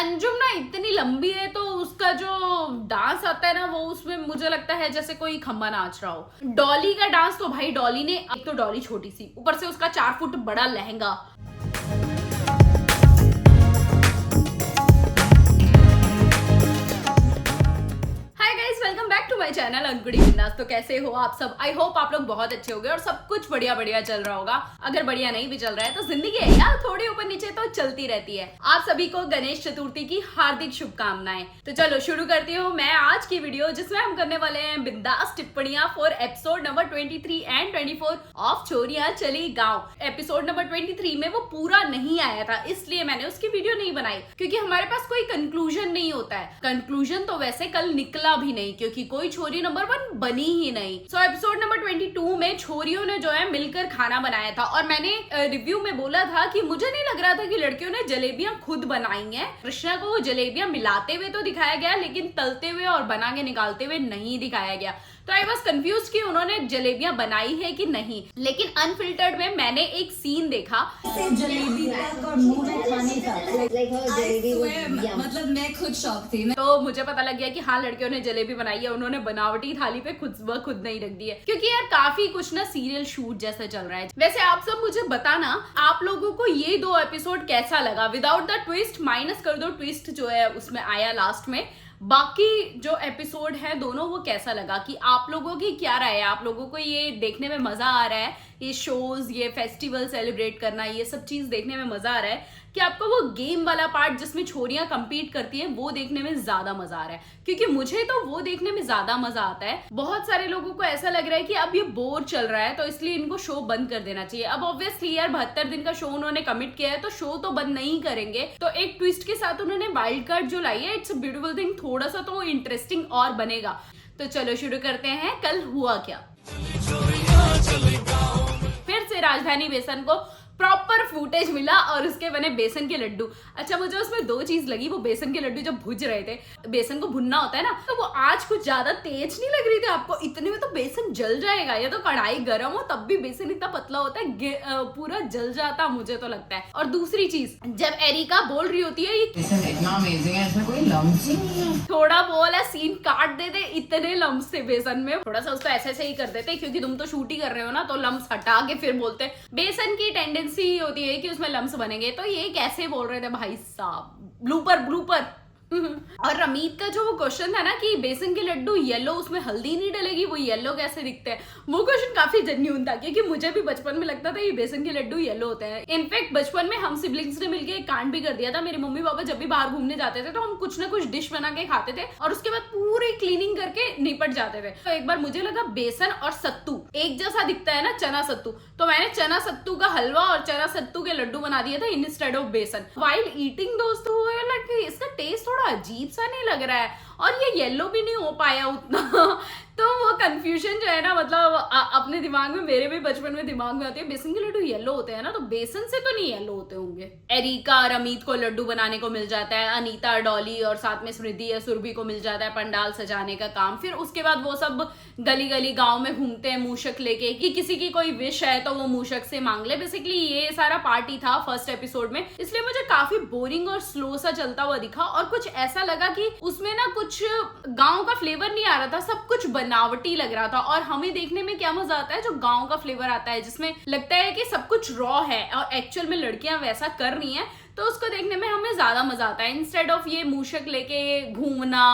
अंजुम ना इतनी लंबी है तो उसका जो डांस आता है ना वो उसमें मुझे लगता है जैसे कोई खम्बा नाच रहा हो। डॉली का डांस तो भाई डॉली ने, एक तो डॉली छोटी सी, ऊपर से उसका 4 फुट बड़ा lehenga. Welcome back to my channel Ankudi Bindaas. तो कैसे हो आप सब? आई होप आप लोग बहुत अच्छे होंगे और सब कुछ बढ़िया बढ़िया चल रहा होगा। अगर बढ़िया नहीं भी चल रहा है तो जिंदगी है यार, थोड़ी ऊपर नीचे तो चलती रहती है। आप सभी को गणेश चतुर्थी की हार्दिक शुभकामनाएं। तो चलो शुरू करती हूँ मैं आज की वीडियो, जिसमें हम करने वाले हैं बिंदास टिप्पणियां for episode number 23 and 24 of Chhoriyan Chali Gaon. Episode number 23 में वो पूरा नहीं आया था, इसलिए मैंने उसकी वीडियो नहीं बनाई, क्योंकि हमारे पास कोई कंक्लूजन नहीं होता है। कंक्लूजन तो वैसे कल निकला भी नहीं, क्योंकि कोई छोरी नंबर 1 बनी ही नहीं। सो एपिसोड नंबर 22 में छोरियों ने जो है मिलकर खाना बनाया था, और मैंने रिव्यू में बोला था कि मुझे नहीं लग रहा था कि लड़कियों ने जलेबियां खुद बनाई हैं। कृष्णा को वो जलेबियां मिलाते हुए तो दिखाया गया, लेकिन तलते हुए और बना के निकालते हुए नहीं दिखाया गया। तो आई वॉज कंफ्यूज कि उन्होंने जलेबियां बनाई है कि नहीं। लेकिन अनफिल्टर्ड में मैंने एक सीन देखा, जलेबी और मुंह में खाने का मतलब मैं खुद शॉक थी। तो मुझे पता लग गया कि हाँ लड़कियों ने जलेबी बनाई है, उन्होंने बनावटी थाली पे खुद नहीं रख दी है, क्योंकि यार काफी कुछ ना सीरियल शूट जैसा चल रहा है। वैसे आप सब मुझे बताना आप लोगों को ये 2 एपिसोड कैसा लगा, विदाउट द ट्विस्ट। माइनस कर दो ट्विस्ट जो है उसमें आया लास्ट में। बाकी जो एपिसोड है दोनों, वो कैसा लगा, कि आप लोगों की क्या राय है? आप लोगों को ये देखने में मजा आ रहा है, ये शोज, ये फेस्टिवल सेलिब्रेट करना, ये सब चीज देखने में मजा आ रहा है, कि आपको वो गेम वाला पार्ट जिसमें छोरियां कंपीट करती हैं वो देखने में ज्यादा मजा आ रहा है? क्योंकि मुझे तो वो देखने में ज्यादा मजा आता है। बहुत सारे लोगों को ऐसा लग रहा है कि अब ये बोर चल रहा है तो इसलिए इनको शो बंद कर देना चाहिए। अब ऑब्वियसली यार 72 दिन का शो उन्होंने कमिट किया है, तो शो तो बंद नहीं करेंगे। तो एक ट्विस्ट के साथ उन्होंने वाइल्ड कार्ड जो लाई है, इट्स अ ब्यूटीफुल थिंग। थोड़ा सा तो इंटरेस्टिंग और बनेगा। तो चलो शुरू करते हैं, कल हुआ क्या। फिर से राजधानी बेसन को प्रॉपर फुटेज मिला और उसके बने बेसन के लड्डू। अच्छा, मुझे उसमें 2 चीज लगी। वो बेसन के लड्डू जब भुज रहे थे, बेसन को भुनना होता है ना, तो वो आज कुछ ज्यादा तेज नहीं लग रही थी आपको? इतने में तो बेसन जल जाएगा, या तो कढ़ाई गर्म हो तब भी बेसन इतना पतला होता है, पूरा जल जाता मुझे तो लगता है। और दूसरी चीज, जब एरिका बोल रही होती है बेसन इतना अमेजिंग है, इसमें कोई लम्स ही नहीं है, थोड़ा वो वाला सीन काट देते, इतने लम्स थे बेसन में। थोड़ा सा उसको ऐसे ही कर देते, क्योंकि तुम तो शूट ही कर रहे हो ना, तो लम्स हटा के फिर बोलते। बेसन की टेंडेंसी होती है कि उसमें लम्स बनेंगे, तो ये कैसे बोल रहे थे भाई साहब? ब्लूपर। और रमीत का जो वो क्वेश्चन था ना कि बेसन के लड्डू येलो, उसमें हल्दी नहीं डलेगी, वो येलो कैसे दिखते हैं, वो क्वेश्चन काफी जेन्युइन था, क्योंकि मुझे भी बचपन में लगता था ये बेसन के लड्डू येलो होते हैं। इनफैक्ट बचपन में हम सिबलिंग्स ने मिलकर एक कांड भी कर दिया था। मेरे मम्मी पापा जब भी बाहर घूमने जाते थे तो हम कुछ ना कुछ डिश बना के खाते थे और उसके बाद पूरी क्लीनिंग करके निपट जाते थे। तो एक बार मुझे लगा बेसन और सत्तू एक जैसा दिखता है ना, चना सत्तू, तो मैंने चना सत्तू का हलवा और चना सत्तू के लड्डू बना दिए थे इंस्टेड ऑफ बेसन। वाइल ईटिंग दोस्तों, इसका टेस्ट थोड़ा अजीब सा नहीं लग रहा है, और ये येलो भी नहीं हो पाया उतना। तो वो कंफ्यूजन जो है ना, मतलब अपने दिमाग में, मेरे भी बचपन में दिमाग में आती है, बेसन के लड्डू येलो होते हैं ना, तो बेसन से तो नहीं येलो होते होंगे। एरिका और अमित को लड्डू बनाने को मिल जाता है, अनीता, डॉली और साथ में स्मृति या सुरभि को मिल जाता है पंडाल सजाने का काम। फिर उसके बाद वो सब गली गली गांव में घूमते हैं मूषक लेके, कि किसी की कोई विश है तो वो मूषक से मांग ले। बेसिकली ये सारा पार्टी था फर्स्ट एपिसोड में, इसलिए मुझे काफी बोरिंग और स्लो सा चलता हुआ दिखा, और कुछ ऐसा लगा कि उसमें ना कुछ गांव का फ्लेवर नहीं आ रहा था, सब कुछ बनावटी लग रहा था। और हमें देखने में क्या मजा आता है, जो गांव का फ्लेवर आता है, जिसमें लगता है कि सब कुछ रॉ है और एक्चुअल में लड़कियां वैसा कर रही हैं, तो उसको देखने में हमें ज्यादा मजा आता है, इंस्टेड ऑफ ये मूषक लेके घूमना।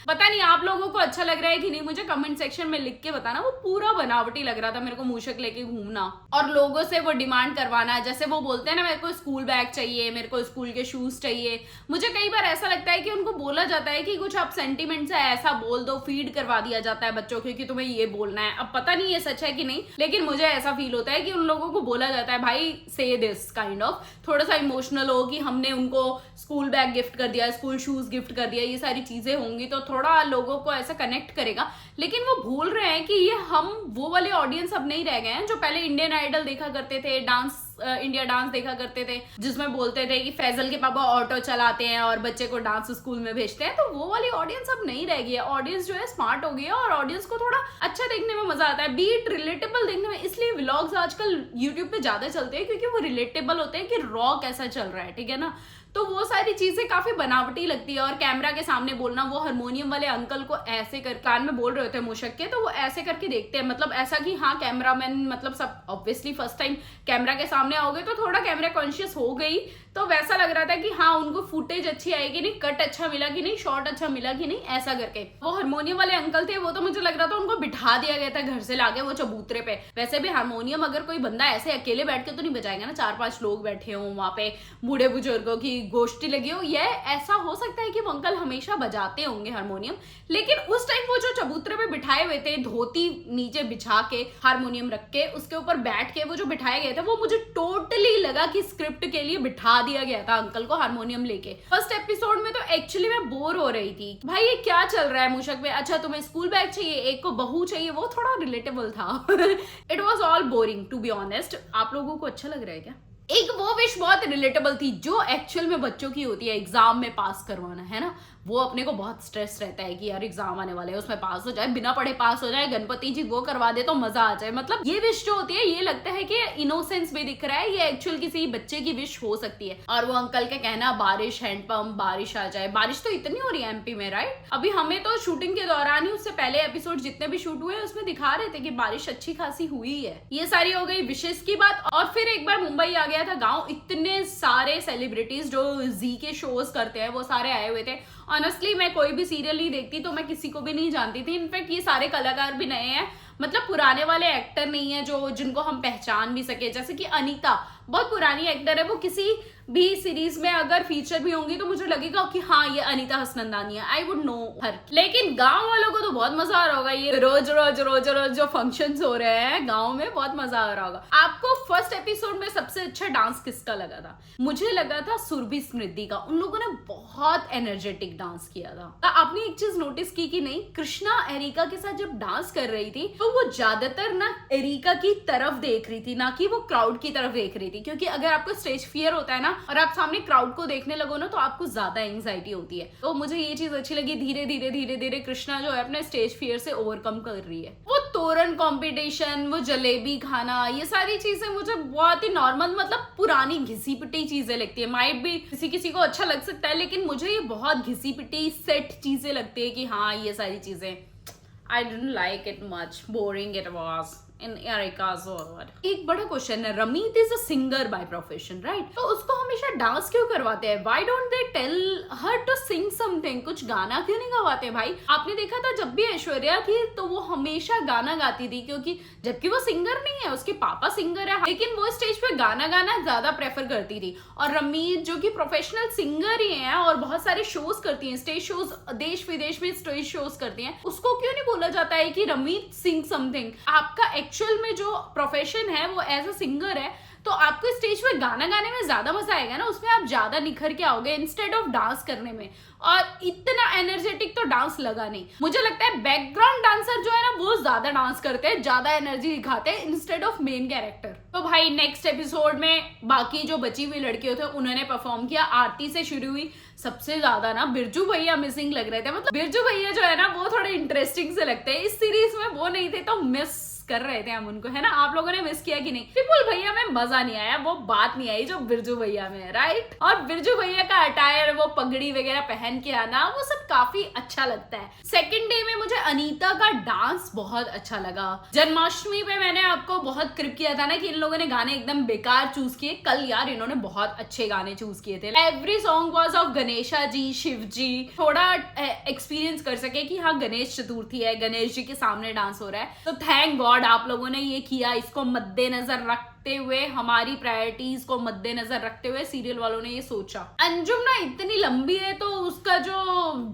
पता नहीं आप लोगों को अच्छा लग रहा है कि नहीं, मुझे कमेंट सेक्शन में लिख के बताना। वो पूरा बनावटी लग रहा था मेरे को, मूषक लेके घूमना और लोगों से वो डिमांड करवाना, जैसे वो बोलते हैं ना, मेरे को स्कूल बैग चाहिए, मेरे को स्कूल के शूज चाहिए। मुझे कई बार ऐसा लगता है कि उनको बोला जाता है कि कुछ आप सेंटिमेंट से ऐसा बोल दो, फीड करवा दिया जाता है बच्चों को कि तुम्हें ये बोलना है। अब पता नहीं ये सच है कि नहीं, लेकिन मुझे ऐसा फील होता है कि उन लोगों को बोला जाता है, भाई से दिस काइंड ऑफ, थोड़ा सा इमोशनल हो कि हमने उनको स्कूल बैग गिफ्ट कर दिया, स्कूल शूज गिफ्ट कर दिया, ये सारी चीजें होंगी तो थोड़ा लोगों को ऐसा कनेक्ट करेगा। लेकिन वो भूल रहे हैं कि ये हम वो वाले ऑडियंस अब नहीं रह गए हैं जो पहले इंडियन आइडल देखा करते थे, डांस इंडिया डांस देखा करते थे, जिसमें बोलते थे कि फैजल के पापा ऑटो चलाते हैं और बच्चे को डांस स्कूल में भेजते हैं। तो वो वाली ऑडियंस अब नहीं रह गई है। ऑडियंस जो है स्मार्ट हो गई है और ऑडियंस को थोड़ा अच्छा देखने में मजा आता है, बीट रिलेटेबल देखने में। इसलिए व्लॉग्स आजकल यूट्यूब पे ज्यादा चलते हैं, क्योंकि वो रिलेटेबल होते हैं कि रॉ कैसा चल रहा है, ठीक है ना। तो वो सारी चीजें काफी बनावटी लगती है। और कैमरा के सामने बोलना, वो हारमोनियम वाले अंकल को ऐसे कर कान में बोल रहे थे मूषक के, तो वो ऐसे करके देखते हैं, मतलब ऐसा कि हाँ कैमरामैन, मतलब सब ऑब्वियसली फर्स्ट टाइम कैमरा के सामने आओगे तो थोड़ा कैमरा कॉन्शियस हो गई, तो वैसा लग रहा था कि हाँ उनको फुटेज अच्छी आएगी नहीं, कट अच्छा मिला कि नहीं, शॉट अच्छा मिला कि नहीं, ऐसा करके। वो हारमोनियम वाले अंकल थे, वो तो मुझे लग रहा था उनको बिठा दिया गया था घर से लाके वो चबूतरे पे। वैसे भी हारमोनियम अगर कोई बंदा ऐसे अकेले बैठ के तो नहीं बजाएगा ना, 4-5 लोग बैठे हो वहां पे, बूढ़े बुजुर्गों की गोष्ठी लगी हो, ये ऐसा हो सकता है कि वो अंकल हमेशा बजाते होंगे हारमोनियम, लेकिन उस टाइम वो जो चबूतरे पे बिठाए हुए थे, धोती नीचे बिछा के हारमोनियम रख के उसके ऊपर बैठ के वो जो बिठाए गए थे, वो मुझे टोटली लगा कि स्क्रिप्ट के लिए बिठा दिया गया था अंकल को हारमोनियम लेके। फर्स्ट एपिसोड में तो एक्चुअली मैं बोर हो रही थी, भाई ये क्या चल रहा है मूषक में, अच्छा तुम्हें स्कूल बैग चाहिए, एक को बहू चाहिए, वो थोड़ा रिलेटेबल था। It was all boring to be honest. आप लोगों को अच्छा लग रहा है क्या? एक वो विश बहुत रिलेटेबल थी जो एक्चुअल में बच्चों की होती है, एग्जाम में पास करवाना, है ना। वो अपने को बहुत स्ट्रेस रहता है कि यार एग्जाम आने वाले हैं, उसमें पास हो जाए, बिना पढ़े पास हो जाए, गणपति जी वो करवा दे तो मजा आ जाए। मतलब ये विश जो होती है, ये लगता है कि इनोसेंस भी दिख रहा है, ये एक्चुअल किसी बच्चे की विश हो सकती है। और वो अंकल के कहना बारिश, हैंडपंप, बारिश आ जाए, बारिश तो इतनी हो रही है एमपी में, राइट। अभी हमें तो शूटिंग के दौरान ही, उससे पहले एपिसोड जितने भी शूट हुए उसमें दिखा रहे थे कि बारिश अच्छी खासी हुई है। ये सारी हो गई विशेष की बात। और फिर एक बार मुंबई आ गया था गाँव, इतने सारे सेलिब्रिटीज जो जी के शोज करते हैं वो सारे आए हुए थे। ऑनेस्टली मैं कोई भी सीरियल नहीं देखती, तो मैं किसी को भी नहीं जानती थी। इनफैक्ट ये सारे कलाकार भी नए हैं, मतलब पुराने वाले एक्टर नहीं है जो जिनको हम पहचान भी सके। जैसे कि अनीता बहुत पुरानी एक्टर है, वो किसी भी सीरीज में अगर फीचर भी होंगी तो मुझे लगेगा कि हाँ ये अनीता हसनंदानी है, आई वुड नो हर। लेकिन गांव वालों को तो बहुत मजा आ रहा होगा, ये रोज रोज रोज रोज जो फंक्शंस हो रहे हैं गांव में, बहुत मजा आ रहा होगा। आपको फर्स्ट एपिसोड में सबसे अच्छा डांस किसका लगा था? मुझे लगा था सुरभि स्मृति का। उन लोगों ने बहुत एनर्जेटिक डांस किया था। तो आपने एक चीज नोटिस की कि नहीं, कृष्णा एरिका के साथ जब डांस कर रही थी तो वो ज्यादातर ना एरिका की तरफ देख रही थी, ना कि वो क्राउड की तरफ देख रही थी। क्योंकि अगर आपको स्टेज फियर होता है ना और आप सामने क्राउड को देखने लगो ना, तो आपको ज्यादा एंजाइटी होती है। तो मुझे ये चीज अच्छी लगी, धीरे धीरे धीरे धीरे कृष्णा जो है अपने स्टेज फियर से ओवरकम कर रही है। वो तोरण कंपटीशन, वो जलेबी खाना, ये सारी चीजें मुझे बहुत ही नॉर्मल, मतलब पुरानी घिसी पिटी चीजें लगती है। माइट भी किसी किसी को अच्छा लग सकता है, लेकिन मुझे ये बहुत घिसी पिटी सेट चीजें लगती है कि हाँ ये सारी चीजें I didn't like it much. Boring it was. In Erika's world. एक बड़ा क्वेश्चन है, Rameet is a singer by profession, right? तो उसको हमेशा डांस क्यों करवाते हैं? Why don't they tell her to sing something? कुछ गाना क्यों नहीं गवाते भाई? आपने देखा था जब भी ऐश्वर्या थी तो वो हमेशा गाना गाती थी, क्योंकि जबकि वो सिंगर नहीं है, उसके पापा सिंगर है, लेकिन वो स्टेज पे गाना गाना ज्यादा प्रेफर करती थी। और रमीत जो कि प्रोफेशनल सिंगर ही है और बहुत सारे शोज करती हैं, स्टेज शोज, देश विदेश में स्टेज शोज करती हैं, उसको क्यों नहीं बोला जाता है कि रमीत सिंग समथिंग? आपका एक्चुअल में जो प्रोफेशन है वो एज अ सिंगर है, तो आपको स्टेज पे गाना गाने में ज्यादा मजा आएगा ना, उसमें आप ज्यादा निखर के आओगे इंस्टेड ऑफ डांस करने में। और इतना एनर्जेटिक तो डांस लगा नहीं। मुझे लगता है बैकग्राउंड डांसर जो है ना वो ज्यादा डांस करते हैं, ज्यादा एनर्जी दिखाते हैं इंस्टेड ऑफ मेन कैरेक्टर। तो भाई नेक्स्ट एपिसोड में बाकी जो बची हुई लड़कियों थे उन्होंने परफॉर्म किया। आरती से शुरू हुई, सबसे ज्यादा ना बिरजू भैया मिसिंग लग रहे थे। मतलब बिरजू भैया जो है ना वो थोड़े इंटरेस्टिंग से लगते हैं, इस सीरीज में वो नहीं थे तो मिस कर रहे थे हम उनको, है ना। आप लोगों ने मिस किया कि नहीं? विपुल भैया में मजा नहीं आया, वो बात नहीं आई जो बिरजू भैया में है, राइट। और बिरजू भैया का अटायर, वो पगड़ी वगैरह पहन के आना, वो सब काफी अच्छा लगता है। सेकंड डे में मुझे अनीता का डांस बहुत अच्छा लगा। जन्माष्टमी पे मैंने आपको बहुत क्रिप किया था ना कि इन लोगों ने गाने एकदम बेकार चूज किए। कल यार इन्होंने बहुत अच्छे गाने चूज किए थे। Every song was of Ganesha ji, Shiv ji, थोड़ा एक्सपीरियंस कर सके कि हाँ गणेश चतुर्थी है, गणेश जी के सामने डांस हो रहा है। तो थैंक गॉड आप लोगों ने ये किया। इसको मद्देनजर रखते हुए, हमारी प्रायोरिटीज को मद्देनजर रखते हुए सीरियल वालों ने ये सोचा। अंजुम ना इतनी लंबी है तो उसका जो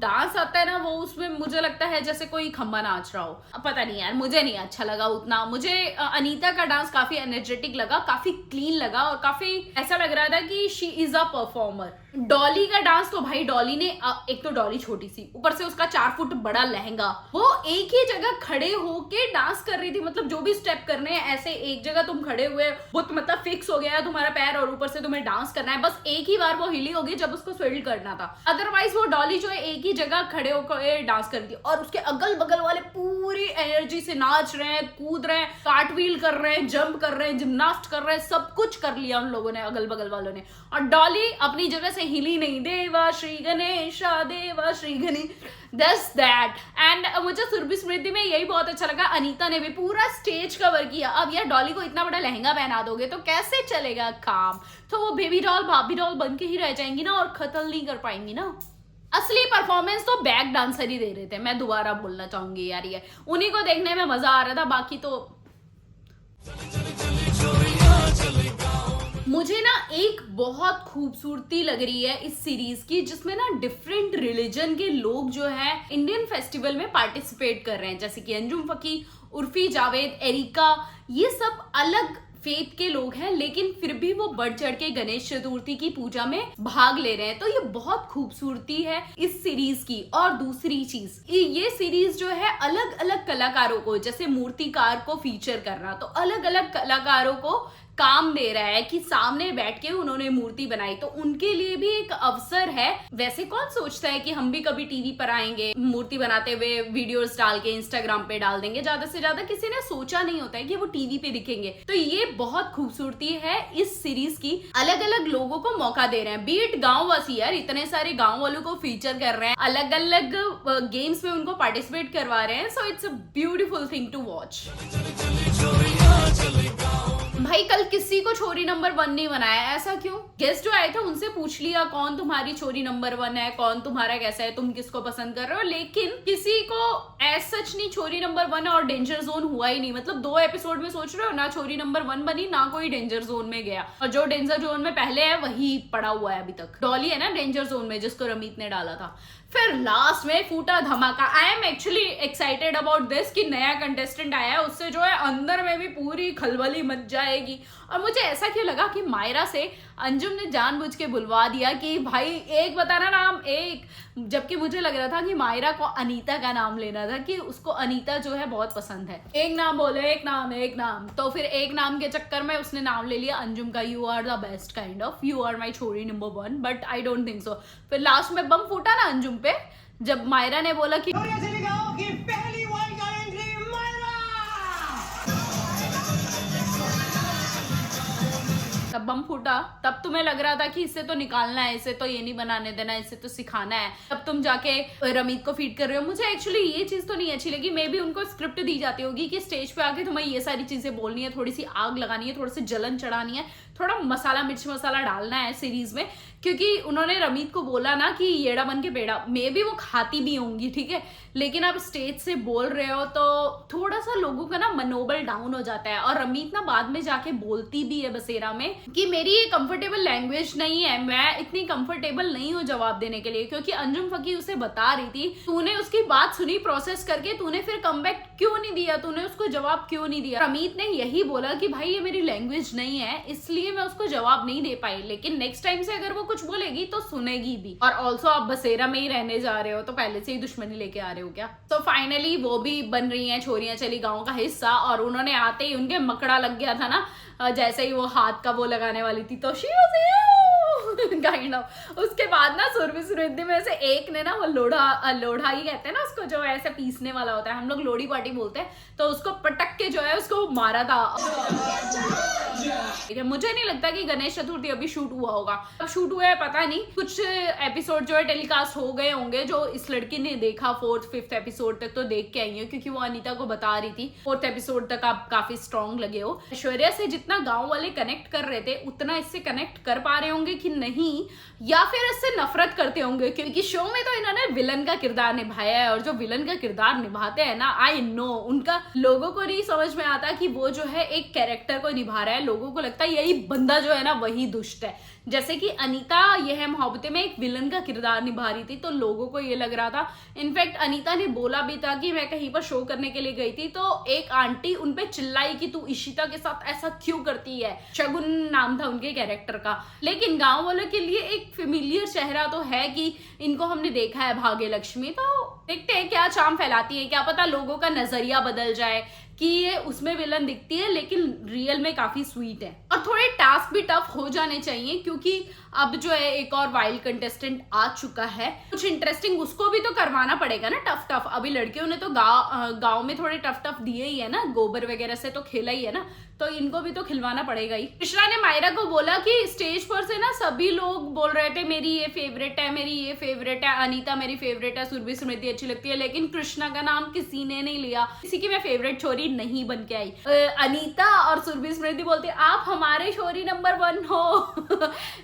डांस आता है ना वो उसमें मुझे लगता है जैसे कोई खम्बा नाच रहा हो। पता नहीं यार, मुझे नहीं अच्छा लगा उतना। मुझे अनीता का डांस काफी एनर्जेटिक लगा, काफी क्लीन लगा और काफी ऐसा लग रहा था कि she is a performer. Dolly का डांस तो भाई डॉली ने, एक तो डॉली छोटी सी, ऊपर से उसका 4 फुट बड़ा लहंगा, वो एक ही जगह खड़े होके डांस कर रही थी। मतलब जो भी स्टेप करने हैं ऐसे एक जगह तुम खड़े हुए, वो मतलब फिक्स हो गया है तुम्हारा पैर और ऊपर से तुम्हें डांस करना है। बस एक ही बार वो हिली होगी जब उसको स्विडल करना था, अदरवाइज वो डॉली जो है एक ही जगह खड़े होकर डांस कर रही थी। और उसके अगल बगल वाले पूरी एनर्जी से नाच रहे हैं, कूद रहे हैं, कार्टव्हील कर रहे हैं, जंप कर रहे हैं, जिम्नास्ट कर रहे हैं, सब कुछ कर लिया उन लोगों ने, अगल बगल वालों ने। और डॉली अपनी जगह से से हिली नहीं, देवा श्री गणेशा देवा श्री गणेश, दस दैट। एंड मुझे सुरभि स्मृति में यही बहुत अच्छा लगा, अनीता ने भी पूरा स्टेज कवर किया। अब यार डॉली को इतना बड़ा लहंगा पहना दोगे तो कैसे चलेगा काम, तो वो बेबी डॉल भाभी डॉल बन के ही रह जाएंगी ना, और कत्ल नहीं कर पाएंगी ना। असली परफॉर्मेंस तो बैक डांसर ही दे रहे थे, मैं दोबारा बोलना चाहूंगी यार, ये उन्हीं को देखने में मजा आ रहा था, बाकी तो मुझे ना एक बहुत खूबसूरती लग रही है इस सीरीज की, जिसमें ना डिफरेंट रिलीजन के लोग जो है इंडियन फेस्टिवल में पार्टिसिपेट कर रहे हैं, जैसे कि अंजुम फकी, उर्फी जावेद, एरिका, ये सब अलग फेथ के लोग हैं, लेकिन फिर भी वो बढ़ चढ़ के गणेश चतुर्थी की पूजा में भाग ले रहे हैं। तो ये बहुत खूबसूरती है इस सीरीज की। और दूसरी चीज, ये सीरीज जो है अलग अलग कलाकारों को, जैसे मूर्तिकार को फीचर कर रहा, तो अलग अलग कलाकारों को काम दे रहा है कि सामने बैठ के उन्होंने मूर्ति बनाई, तो उनके लिए भी एक अवसर है। वैसे कौन सोचता है कि हम भी कभी टीवी पर आएंगे, मूर्ति बनाते हुए वीडियोस डाल के इंस्टाग्राम पे डाल देंगे, ज्यादा से ज्यादा किसी ने सोचा नहीं होता है कि वो टीवी पे दिखेंगे। तो ये बहुत खूबसूरती है इस सीरीज की, अलग अलग लोगों को मौका दे रहे हैं, बीट गांववासी यार, इतने सारे गांव वालों को फीचर कर रहे हैं, अलग अलग गेम्स में उनको पार्टिसिपेट करवा रहे हैं। So it's a beautiful thing to watch. भाई कल किसी को छोरी नंबर 1 नहीं बनाया, ऐसा क्यों? गेस्ट जो आए थे उनसे पूछ लिया कौन तुम्हारी छोरी नंबर 1 है, कौन तुम्हारा कैसा है, तुम किसको पसंद कर रहे हो, लेकिन किसी को एज सच नहीं छोरी नंबर 1 और डेंजर जोन हुआ ही नहीं। मतलब 2 एपिसोड में सोच रहे हो ना, छोरी नंबर 1 बनी ना कोई डेंजर जोन में गया, और जो डेंजर जोन में पहले है वही पड़ा हुआ है अभी तक। डॉली है ना डेंजर जोन में, जिसको रमीत ने डाला था। फिर लास्ट में फूटा धमाका। I am actually excited about this कि नया कंटेस्टेंट आया है, उससे जो है अंदर में भी पूरी खलबली मच जाएगी। और मुझे ऐसा क्यों लगा कि मायरा से अंजुम ने जानबूझ के बुलवा दिया कि भाई एक बताना नाम, एक, जबकि मुझे लग रहा था कि मायरा को अनीता का नाम लेना था, कि उसको अनीता जो है बहुत पसंद है। एक नाम बोले, एक नाम, तो फिर एक नाम के चक्कर में उसने नाम ले लिया अंजुम का। You are the best kind of, you are my छोरी number 1, but I don't think so. फिर लास्ट में बम फूटा ना अंजुम पे, जब मायरा ने बोला कि पहली तब बम फूटा, तब तुम्हें लग रहा था कि इससे तो निकालना है, इसे तो ये नहीं बनाने देना, इसे तो सिखाना है, तब तुम जाके रमीत को फीड कर रहे हो। मुझे एक्चुअली ये चीज तो नहीं अच्छी लगी। मे बी उनको स्क्रिप्ट दी जाती होगी कि स्टेज पे आके तुम्हें ये सारी चीजें बोलनी है, थोड़ी सी आग लगानी है, थोड़ी सी जलन चढ़ानी है, थोड़ा मसाला मिर्च मसाला डालना है सीरीज में, क्योंकि उन्होंने रमीत को बोला ना कि येड़ा बन के बेड़ा, मे बी वो खाती भी होंगी, ठीक है, लेकिन आप स्टेज से बोल रहे हो तो थोड़ा सा लोगों का ना मनोबल डाउन हो जाता है। और रमीत ना बाद में जाके बोलती भी है बसेरा में कि मेरी ये कंफर्टेबल लैंग्वेज नहीं है, मैं इतनी कंफर्टेबल नहीं हूँ जवाब देने के लिए, क्योंकि अंजुम फकी उसे बता रही थी तूने उसकी बात सुनी, प्रोसेस करके तूने फिर कमबैक क्यों नहीं दिया, तूने उसको जवाब क्यों नहीं दिया। रमीत ने यही बोला कि भाई ये मेरी लैंग्वेज नहीं है, इसलिए मैं उसको जवाब नहीं दे पाई, लेकिन नेक्स्ट टाइम से अगर वो कुछ बोलेगी तो सुनेगी भी। और ऑल्सो आप बसेरा में ही रहने जा रहे हो तो पहले से ही दुश्मनी लेके आ रहे हो क्या? तो फाइनली वो भी बन रही हैं छोरियां चली गाँव का हिस्सा, और उन्होंने आते ही उनके मकड़ा लग गया था ना, जैसे ही वो हाथ का वो लगाने वाली थी तो काइंड ऑफ। उसके बाद ना सुरभि स्मृति में से एक ने ना वो लोढ़ा ही कहते हैं ना उसको, जो ऐसे पीसने वाला होता है, हम लोग लोढ़ी पार्टी बोलते हैं, तो उसको पटक के जो है उसको मारा था। मुझे नहीं लगता कि गणेश चतुर्थी अभी शूट हुआ होगा, अब शूट हुआ है पता नहीं, कुछ एपिसोड जो है टेलीकास्ट हो गए होंगे, जो इस लड़की ने देखा 4th 5th एपिसोड तक तो देख के आई है, क्योंकि वो अनीता को बता रही थी 4th एपिसोड तक आप काफी स्ट्रॉन्ग लगे हो। ऐश्वर्या से जितना गांव वाले कनेक्ट कर रहे थे उतना इससे कनेक्ट कर पा रहे होंगे कि नहीं, या फिर इससे नफरत करते होंगे, क्योंकि शो में तो इन्होंने विलन का किरदार निभाया है, और जो विलन का किरदार निभाते हैं ना, आई नो उनका लोगों को नहीं समझ में आता कि वो जो है एक कैरेक्टर को निभा रहा है, लोगों को लगता है यही बंदा जो है ना वही दुष्ट है। जैसे कि अनीता ये है मोहब्बतें में एक विलन का किरदार निभा रही थी, तो लोगों को ये लग रहा था। इनफैक्ट अनीता ने बोला भी था कि मैं कहीं पर शो करने के लिए गई थी तो एक आंटी उनपे चिल्लाई कि तू इशिता के साथ ऐसा क्यों करती है, शगुन नाम था उनके कैरेक्टर का। लेकिन गांव वालों के लिए एक फेमिलियर चेहरा तो है कि इनको हमने देखा है भाग्य लक्ष्मी, तो देखते हैं क्या चाम फैलाती है, क्या पता लोगों का नजरिया बदल जाए, कि ये उसमें विलन दिखती है लेकिन रियल में काफी स्वीट है। और थोड़े टास्क भी टफ हो जाने चाहिए क्योंकि अब जो है एक और वाइल्ड कंटेस्टेंट आ चुका है, कुछ इंटरेस्टिंग उसको भी तो करवाना पड़ेगा ना टफ। अभी लड़कियों ने तो गांव में थोड़े टफ दिए ही है ना, गोबर वगैरह से तो खेला ही है ना, तो इनको भी तो खिलवाना पड़ेगा ही। कृष्णा ने मायरा को बोला कि स्टेज पर से ना सभी लोग बोल रहे थे मेरी ये फेवरेट है, मेरी ये फेवरेट है, अनीता मेरी फेवरेट है, सुरभि स्मृति अच्छी लगती है, लेकिन कृष्णा का नाम किसी ने नहीं लिया, किसी की मैं फेवरेट छोरी नहीं बन के आई। अनीता और सुरभि स्मृति बोलते आप हमारे छोरी नंबर 1 हो।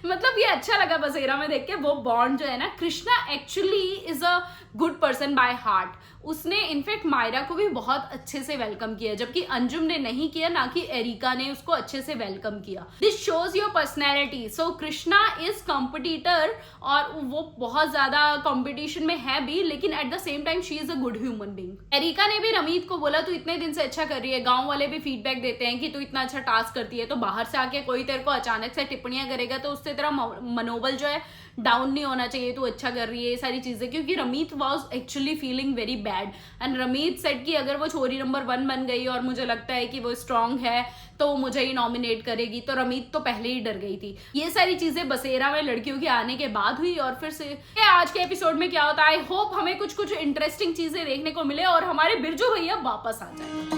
मतलब ये अच्छा लगा बसेरा में देख के, वो बॉन्ड जो है ना। Krishna actually is a good person by heart, उसने इनफैक्ट मायरा को भी बहुत अच्छे से वेलकम किया, जबकि अंजुम ने नहीं किया, ना कि एरिका ने उसको अच्छे से वेलकम किया। This shows your personality. So Krishna is competitor और वो बहुत ज्यादा कॉम्पिटिशन में है भी, लेकिन at the same time she is a good human being. Erica ने भी रमीत को बोला तू इतने दिन से अच्छा कर रही है, गांव वाले भी फीडबैक देते हैं कि तू इतना अच्छा टास्क करती है, तो बाहर से आके कोई तेरे को अचानक से टिप्पणियां करेगा तो उससे तेरा मनोबल जो है डाउन नहीं होना चाहिए, तू अच्छा कर रही है, ये सारी चीजें। क्योंकि Rameet was actually feeling very bad and Rameet said कि अगर वो छोरी नंबर 1 बन गई और मुझे लगता है कि वो स्ट्रांग है तो वो मुझे ही नॉमिनेट करेगी, तो रमीत तो पहले ही डर गई थी। ये सारी चीजें बसेरा में लड़कियों के आने के बाद हुई। और फिर से आज के एपिसोड में क्या होता है, आई होप हमें कुछ इंटरेस्टिंग चीजें देखने को मिले और हमारे बिरजू भैया वापस आ जाए।